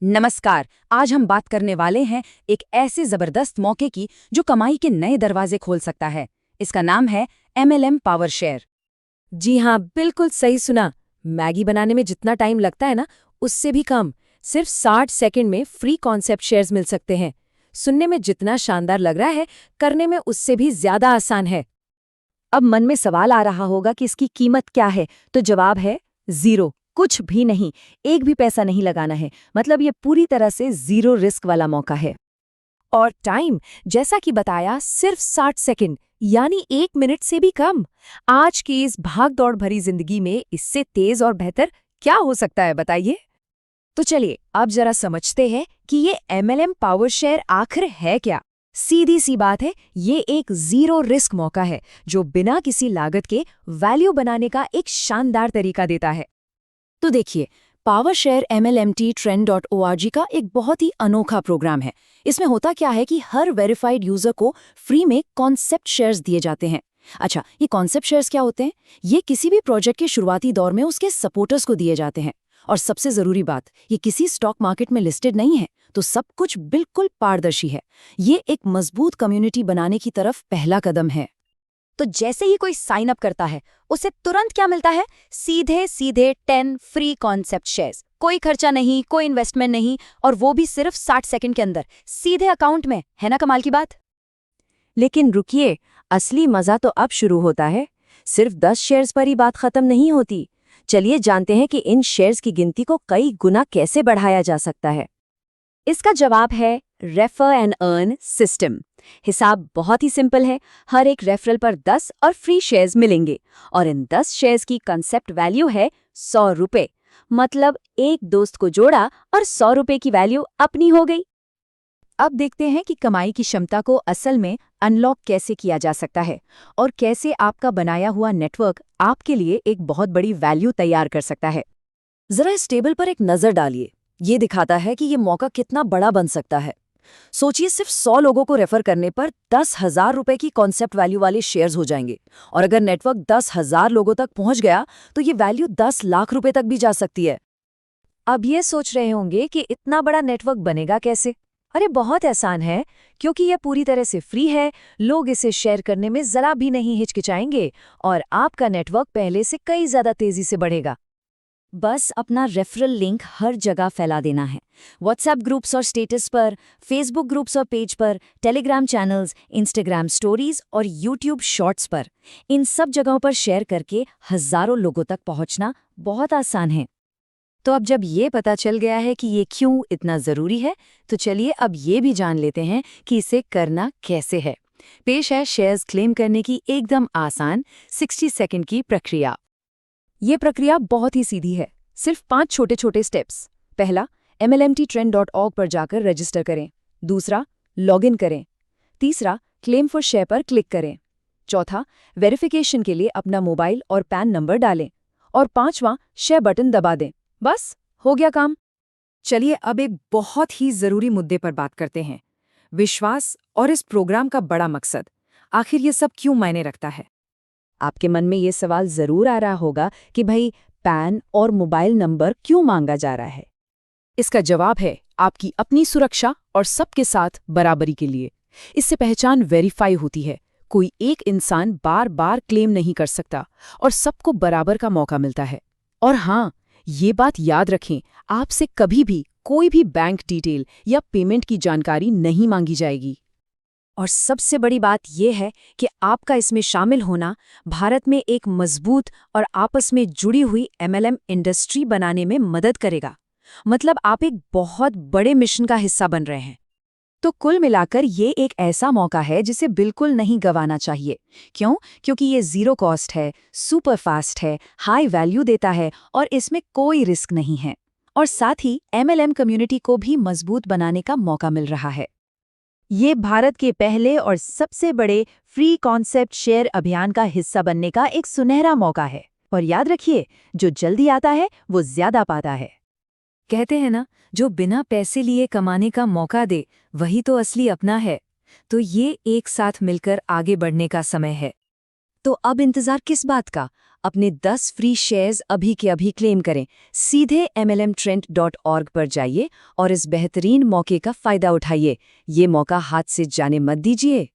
नमस्कार। आज हम बात करने वाले हैं एक ऐसे जबरदस्त मौके की जो कमाई के नए दरवाजे खोल सकता है। इसका नाम है MLM पावर शेयर। जी हाँ, बिल्कुल सही सुना। मैगी बनाने में जितना टाइम लगता है ना, उससे भी कम। सिर्फ 60 सेकंड में फ्री कॉन्सेप्ट शेयर्स मिल सकते हैं। सुनने में जितना शानदार लग रहा है, करने में उससे भी ज्यादा आसान है। अब मन में सवाल आ रहा होगा कि इसकी कीमत क्या है, तो जवाब है ज़ीरो। कुछ भी नहीं, एक भी पैसा नहीं लगाना है। मतलब ये पूरी तरह से ज़ीरो रिस्क वाला मौका है। और टाइम, जैसा कि बताया, सिर्फ 60 सेकंड, यानी 1 मिनट से भी कम। आज की इस भाग-दौड़ भरी जिंदगी में इससे तेज और बेहतर क्या हो सकता है, बताइए। तो चलिए अब जरा समझते हैं कि ये MLM पावर शेयर आखिर है क्या। सीधी सी बात है, ये एक जीरो रिस्क मौका है जो बिना किसी लागत के वैल्यू बनाने का एक शानदार तरीका देता है। तो देखिए, पावर शेयर MLMTtrend.org का एक बहुत ही अनोखा प्रोग्राम है। इसमें होता क्या है कि हर वेरीफाइड यूजर को फ्री में कॉन्सेप्ट शेयर्स दिए जाते हैं। अच्छा, ये कॉन्सेप्ट शेयर्स क्या होते हैं? ये किसी भी प्रोजेक्ट के शुरुआती दौर में उसके सपोर्टर्स को दिए जाते हैं। और सबसे जरूरी बात, ये किसी स्टॉक मार्केट में लिस्टेड नहीं है, तो सब कुछ बिल्कुल पारदर्शी है। ये एक मजबूत कम्युनिटी बनाने की तरफ पहला कदम है। तो जैसे ही कोई साइन अप करता है, उसे तुरंत क्या मिलता है? सीधे सीधे 10 फ्री कॉन्सेप्ट शेयर्स। कोई खर्चा नहीं, कोई इन्वेस्टमेंट नहीं, और वो भी सिर्फ 60 सेकंड के अंदर सीधे अकाउंट में। है ना कमाल की बात? लेकिन रुकिए, असली मजा तो अब शुरू होता है। सिर्फ 10 शेयर्स पर ही बात खत्म नहीं होती। चलिए जानते हैं कि इन शेयर्स की गिनती को कई गुना कैसे बढ़ाया जा सकता है। इसका जवाब है रेफर एंड अर्न सिस्टम। हिसाब बहुत ही सिंपल है। हर एक रेफरल पर 10 और फ्री शेयर्स मिलेंगे, और इन 10 शेयर्स की कंसेप्ट वैल्यू है 100 रुपए। मतलब एक दोस्त को जोड़ा और 100 रुपए की वैल्यू अपनी हो गई। अब देखते हैं कि कमाई की क्षमता को असल में अनलॉक कैसे किया जा सकता है, और कैसे आपका बनाया हुआ नेटवर्क आपके लिए एक बहुत बड़ी वैल्यू तैयार कर सकता है। जरा इस टेबल पर एक नजर डालिए। ये दिखाता है कि ये मौका कितना बड़ा बन सकता है। सोचिए, सिर्फ 100 लोगों को रेफर करने पर 10,000 रुपए की कॉन्सेप्ट वैल्यू वाले शेयर्स हो जाएंगे। और अगर नेटवर्क 10,000 लोगों तक पहुंच गया, तो ये वैल्यू 10 लाख रुपए तक भी जा सकती है। अब ये सोच रहे होंगे कि इतना बड़ा नेटवर्क बनेगा कैसे? अरे बहुत आसान है, क्योंकि यह पूरी तरह से फ्री है। लोग इसे शेयर करने में जरा भी नहीं हिचकिचाएंगे, और आपका नेटवर्क पहले से कई ज्यादा तेजी से बढ़ेगा। बस अपना रेफरल लिंक हर जगह फैला देना है। व्हाट्सएप ग्रुप्स और स्टेटस पर, फेसबुक ग्रुप्स और पेज पर, टेलीग्राम चैनल्स, इंस्टाग्राम स्टोरीज और यूट्यूब शॉर्ट्स पर। इन सब जगहों पर शेयर करके हजारों लोगों तक पहुंचना बहुत आसान है। तो अब जब ये पता चल गया है कि ये क्यों इतना जरूरी है, तो चलिए अब ये भी जान लेते हैं कि इसे करना कैसे है। पेश है शेयर्स क्लेम करने की एकदम आसान 60 सेकंड की प्रक्रिया। ये प्रक्रिया बहुत ही सीधी है। सिर्फ 5 छोटे छोटे स्टेप्स। पहला, MLMTtrend.org पर जाकर रजिस्टर करें। दूसरा, लॉगिन करें। तीसरा, क्लेम फॉर शेयर पर क्लिक करें। चौथा, वेरिफिकेशन के लिए अपना मोबाइल और पैन नंबर डालें। और पांचवां, शेयर बटन दबा दें। बस हो गया काम। चलिए अब एक बहुत ही जरूरी मुद्दे पर बात करते हैं, विश्वास और इस प्रोग्राम का बड़ा मकसद। आखिर ये सब क्यों मायने रखता है? आपके मन में ये सवाल जरूर आ रहा होगा कि भाई, पैन और मोबाइल नंबर क्यों मांगा जा रहा है? इसका जवाब है आपकी अपनी सुरक्षा और सबके साथ बराबरी के लिए। इससे पहचान वेरीफाई होती है। कोई एक इंसान बार बार क्लेम नहीं कर सकता, और सबको बराबर का मौका मिलता है। और हाँ, ये बात याद रखें, आपसे कभी भी कोई भी बैंक डिटेल या पेमेंट की जानकारी नहीं मांगी जाएगी। और सबसे बड़ी बात यह है कि आपका इसमें शामिल होना भारत में एक मजबूत और आपस में जुड़ी हुई MLM इंडस्ट्री बनाने में मदद करेगा। मतलब आप एक बहुत बड़े मिशन का हिस्सा बन रहे हैं। तो कुल मिलाकर ये एक ऐसा मौका है जिसे बिल्कुल नहीं गंवाना चाहिए। क्यों? क्योंकि ये जीरो कॉस्ट है, सुपर फास्ट है, हाई वैल्यू देता है, और इसमें कोई रिस्क नहीं है। और साथ ही MLM कम्युनिटी को भी मजबूत बनाने का मौका मिल रहा है। ये भारत के पहले और सबसे बड़े फ्री कॉन्सेप्ट शेयर अभियान का हिस्सा बनने का एक सुनहरा मौका है। और याद रखिए, जो जल्दी आता है वो ज्यादा पाता है। कहते हैं ना, जो बिना पैसे लिए कमाने का मौका दे, वही तो असली अपना है। तो ये एक साथ मिलकर आगे बढ़ने का समय है। तो अब इंतजार किस बात का? अपने 10 फ्री शेयर्स अभी के अभी क्लेम करें। सीधे mlmtrend.org पर जाइए और इस बेहतरीन मौके का फायदा उठाइए। ये मौका हाथ से जाने मत दीजिए।